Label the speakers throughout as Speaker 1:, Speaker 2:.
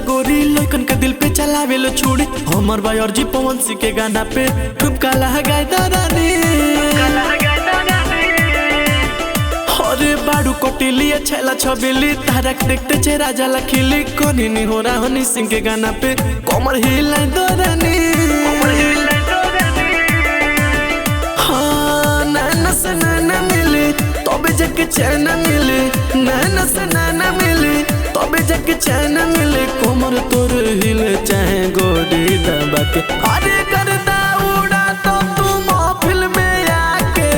Speaker 1: गोरी लइकन के दिल पे चलावे लो छुरी हमर भाई और जी पवन सिंह के गाना पे ठुमका लगाए दादानी अरे बाड़ू कटिली छेला छबिली तारक देखते चेहरा जाला खिली कोनी नहीं हो रहा हनी सिंह के गाना पे कमर हिलाई दादानी हाँ नैना से नैना मिली तबे जाके चैन मिली नैना से नैना मिली तबे जाके चैन मिले कोमर तोर हिले चाहे गोरी दबा के अरे करदा उड़ा तो तू महफिल में आके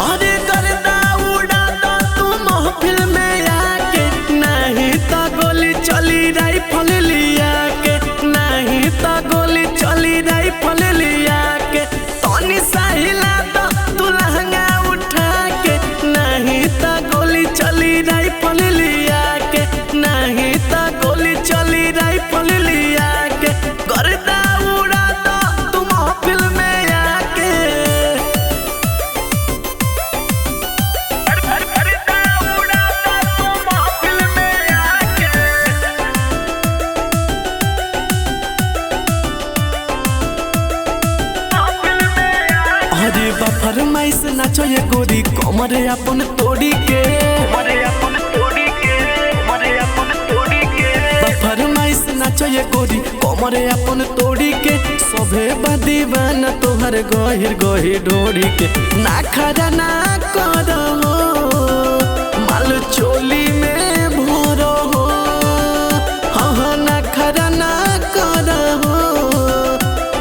Speaker 1: अरे करदा उड़ा तो तू महफिल में आके नहीं तो गोली चली राइफल लिया के नहीं तो गोली चली राइफल लिया के तनी साहिला तो तू लहंगा उठा के नहीं तो गोली चली राइफल लिया के नहीं तो गोली चली राइफल लिया के गर्दा उड़ा तो तू महफिल में आके गर्दा उड़ा तो तू महफिल में आके अरे फरमाइश नाचो ये गोरी कमरे अपन तोड़ी के फरमाइश नाचो ये गोरी कमरे अपन तोड़ी के सभे दीवाना तोहर गहिर गहिर डोरी के ना खड़ा ना करो माल चोली में भरो हो हाँ ना खड़ा ना करो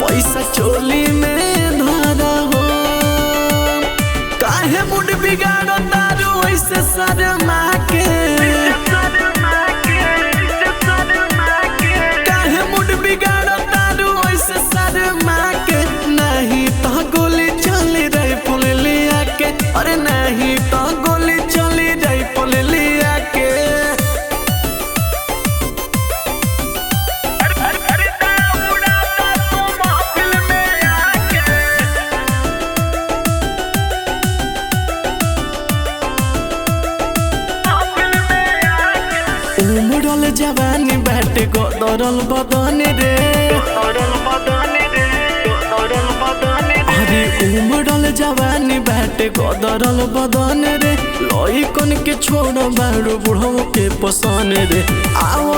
Speaker 1: पैसा चोली में धरो हो काहे मुड बिगाड़ो तारू ऐसे शर्मा के काहे मुड बिगाड़ो तारू ऐसे शर्मा के नहीं तो गोली चली राइफल लिया के अरे नहीं तो गोली चली राइफल लिया के उमड़ल जवानी बैठे गोदरल बदन रे अरे उमड़ल जवानी बैठे गोदरल बदन रे लइकन के छोड़ बारू बुढ़ो के पसन रे आओ